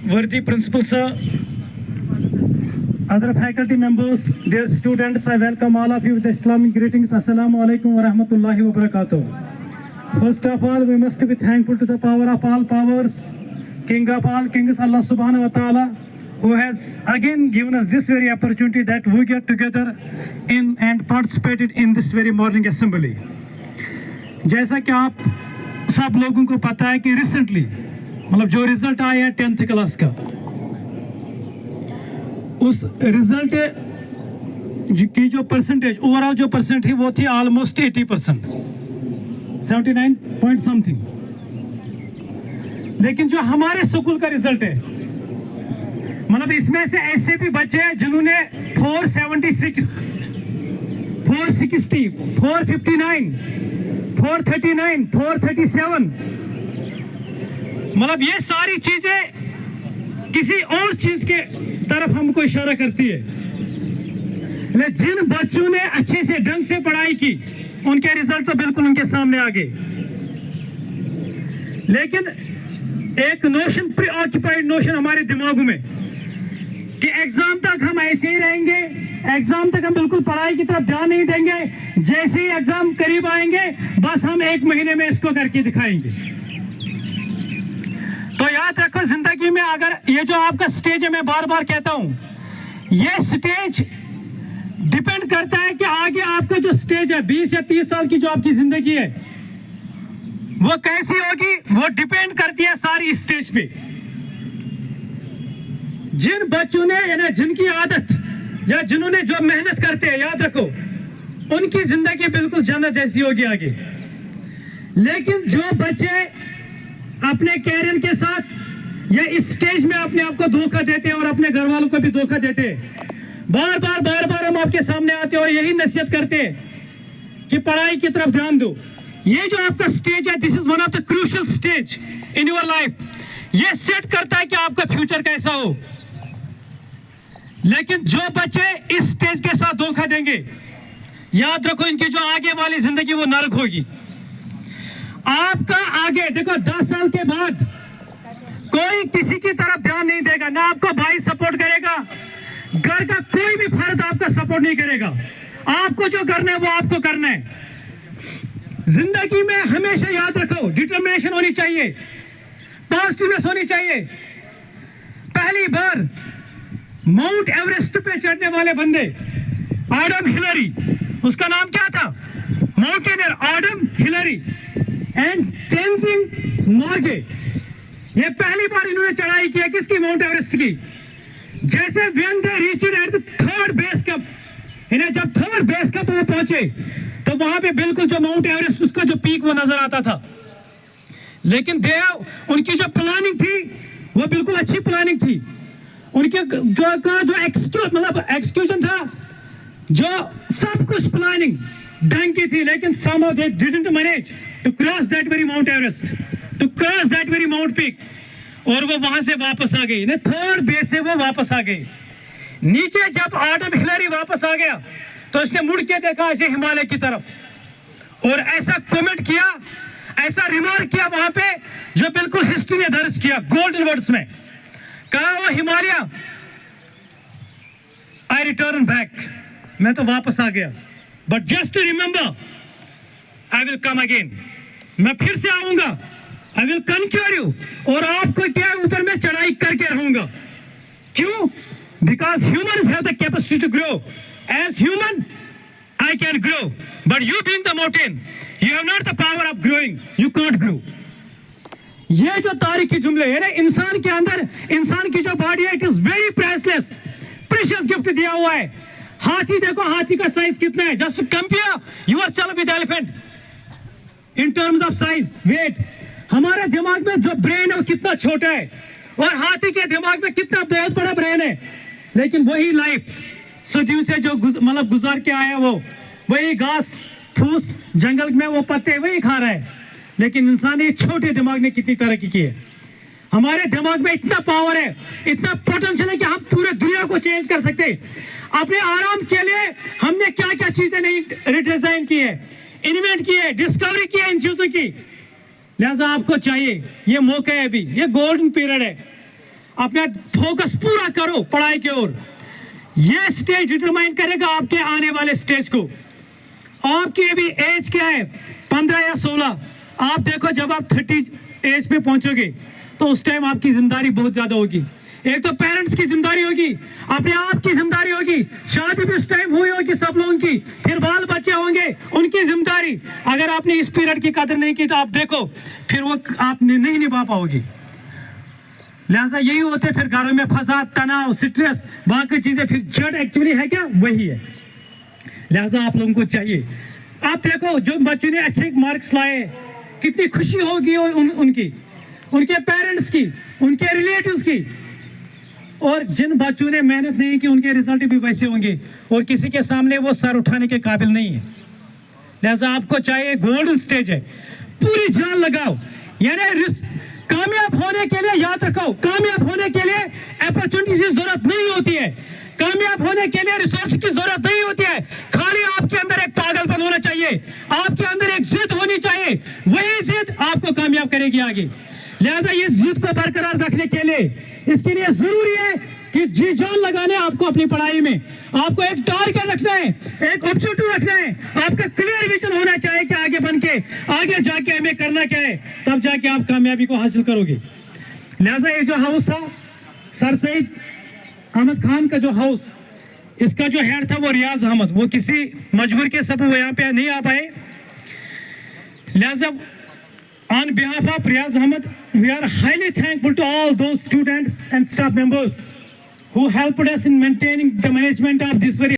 Worthy Principal Sir, other faculty members, dear students, I welcome all of you with the Islamic greetings. Assalamu alaikum wa rahmatullahi wa barakatuh. First of all, we must be thankful to the power of all powers, King of all kings, Allah subhanahu wa ta'ala, who has again given us this very opportunity that we get together in and participated in this very morning assembly. जैसा कि आप सब लोगों को पता है कि recently मतलब जो रिजल्ट आया है 10th क्लास का, उस रिजल्ट की जो परसेंटेज ओवरऑल जो परसेंट थी वो थी ऑलमोस्ट 80%, 79 पॉइंट समथिंग। लेकिन जो हमारे स्कूल का रिजल्ट है, मतलब इसमें से ऐसे भी बच्चे हैं जिन्होंने 476, 460, 459, 439, 437, मतलब ये सारी चीजें किसी और चीज के तरफ हमको इशारा करती है। लेकिन जिन बच्चों ने अच्छे से ढंग से पढ़ाई की उनके रिजल्ट तो बिल्कुल उनके सामने आ गए। लेकिन एक नोशन, प्रीऑक्युपाइड नोशन हमारे दिमागों में कि एग्जाम तक हम ऐसे ही रहेंगे, एग्जाम तक हम बिल्कुल पढ़ाई की तरफ ध्यान नहीं देंगे, जैसे ही एग्जाम करीब आएंगे बस हम 1 महीने में इसको करके दिखाएंगे। तो याद रखो, जिंदगी में अगर ये जो आपका स्टेज है, मैं बार बार कहता हूं, ये स्टेज डिपेंड करता है कि आगे आपका जो स्टेज है 20 या 30 साल की जो आपकी जिंदगी है वो कैसी होगी, वो डिपेंड करती है सारी स्टेज पे। जिन बच्चों ने यानी जिनकी आदत या जिन्होंने जो मेहनत करते हैं, याद रखो उनकी जिंदगी बिल्कुल जन्नत जैसी होगी आगे। लेकिन जो बच्चे अपने कैरियर के साथ या इस स्टेज में अपने आप को धोखा देते हैं और अपने घर वालों को भी धोखा देते हैं, बार बार हम आपके सामने आते हैं और यही नसीहत करते हैं कि पढ़ाई की तरफ ध्यान दो। ये जो आपका स्टेज है, this is one of the crucial stage in your life. ये सेट करता है कि आपका फ्यूचर कैसा हो। लेकिन जो बच्चे इस स्टेज के साथ धोखा देंगे, याद रखो इनकी जो आगे वाली जिंदगी वो नरक होगी। आपका आगे देखो 10 साल के बाद कोई किसी की तरफ ध्यान नहीं देगा, ना आपको भाई सपोर्ट करेगा, घर का कोई भी फर्द आपका सपोर्ट नहीं करेगा। आपको जो करना है वो आपको करना है। जिंदगी में हमेशा याद रखो, डिटर्मिनेशन होनी चाहिए, पॉजिटिवनेस होनी चाहिए। पहली बार माउंट एवरेस्ट पे चढ़ने वाले बंदे एडम हिलरी, उसका नाम क्या था, mountaineer Adam Hillary and Tenzing Norgay, ये पहली बार इन्होंने चढ़ाई की है किसकी, माउंट एवरेस्ट की। जैसे when they reached at the third base camp, इन्हें जब थर्ड बेस कैंप वो पहुंचे तो वहां पे बिल्कुल जो माउंट एवरेस्ट उसका जो पीक वो नजर आता था। लेकिन उनकी जो प्लानिंग थी वो बिल्कुल अच्छी प्लानिंग थी। उनके जो एक्सक्यूशन था, जो सब कुछ प्लानिंग ढंग की थी, लेकिन somehow they didn't manage to cross that very Mount Everest, to cross that very Mount Peak, और वो वहां से वापस आ गई, थर्ड बेस से वो वापस आ गई। नीचे जब एडम हिलरी वापस आ गया तो उसने मुड़ के देखा ऐसे हिमालय की तरफ और ऐसा कमेंट किया, ऐसा रिमार्क किया वहां पे जो बिल्कुल हिस्ट्री ने दर्ज किया गोल्डन वर्ड्स में। कहा वो हिमालय, आई रिटर्न बैक, मैं तो वापस आ गया, but just to remember I will come again, मैं फिर से आऊंगा, आई विल कनक्यूर यू, और आपको क्या ऊपर में चढ़ाई करके रहूंगा। क्यों? Because humans have the capacity to grow, as human I can grow, but you being the mountain you have not the power of growing, you can't grow. ये जो तारीखी जुमले है ना, इंसान के अंदर, इंसान की जो बॉडी है, it is very priceless, precious gift दिया हुआ है। हाथी देखो, हाथी का साइज कितना है, just compare yourself with elephant in terms of size, weight. हमारे दिमाग में जो ब्रेन है वो कितना छोटा है और हाथी के दिमाग में कितना बहुत बड़ा ब्रेन है। लेकिन वही लाइफ सदियों से जो मतलब गुजार के आया, वो वही घास फूस जंगल में वो पत्ते वही खा रहा है। लेकिन इंसान ये छोटे दिमाग ने कितनी तरक्की की है। हमारे दिमाग में इतना पावर है, इतना पोटेंशियल है कि हम पूरे दुनिया को चेंज कर सकते हैं। अपने आराम के लिए हमने क्या क्या चीजें नहीं रिडिजाइन की है, इन्वेंट की है, डिस्कवरी की है इन चीजों की। लिहाजा आपको चाहिए, ये मौका है, अभी ये गोल्डन पीरियड है। अपना फोकस पूरा करो पढ़ाई की ओर। ये स्टेज डिटरमाइन करेगा आपके आने वाले स्टेज को। आपकी अभी एज क्या है, 15 या 16। आप देखो जब आप 30 एज पे पहुंचोगे तो उस टाइम आपकी जिम्मेदारी बहुत ज्यादा होगी। एक तो पेरेंट्स की जिम्मेदारी होगी, अपने आप की जिम्मेदारी होगी, शादी भी उस टाइम हुई होगी सब लोगों की, फिर बाल बच्चे होंगे उनकी जिम्मेदारी। अगर आपने इस पीरियड की कदर नहीं की तो आप देखो फिर वो आपने नहीं निभा पाओगी। लिहाजा यही होते फिर घरों में फसाद, तनाव, स्ट्रेस, बाकी चीजें, फिर जड़ एक्चुअली है क्या, वही है। लिहाजा आप लोगों को चाहिए, आप देखो जो बच्चों ने अच्छे मार्क्स लाए कितनी खुशी होगी उनकी, उनके पेरेंट्स की, उनके रिलेटिव्स की। और जिन बच्चों ने मेहनत नहीं की उनके रिजल्ट भी वैसे होंगे और किसी के सामने वो सर उठाने के काबिल नहीं है। लिहाजा आपको चाहिए, गोल्डन स्टेज है, पूरी जान लगाओ। यानी कामयाब होने के लिए याद रखो, कामयाब होने के लिए अपॉर्चुनिटी की जरूरत नहीं होती है, कामयाब होने के लिए रिसोर्स की जरूरत नहीं होती है। खाली आपके अंदर एक पागलपन होना चाहिए, आपके अंदर एक जिद होनी चाहिए, वही जिद आपको कामयाब करेगी आगे। लिहाजा ये जिद को बरकरार रखने के लिए, इसके लिए जरूरी है कि जी जान लगाने आपको अपनी पढ़ाई में, आपको एक टारगेट रखना है, एक ऑब्जेक्टिव रखना है, आपका क्लियर विजन होना चाहिए कि आगे बन के आगे जाके हमें करना क्या है, तब जाके आप कामयाबी को हासिल करोगे। लिहाजा ये जो हाउस था सर सईद अहमद खान का जो हाउस, इसका जो हेड था वो रियाज अहमद, वो किसी मजबूरी के सबब वो यहाँ पे नहीं आ पाए। लिहाजा on behalf of Riyaz Ahmed, we are highly thankful to all those students and staff members who helped us in maintaining the management of this very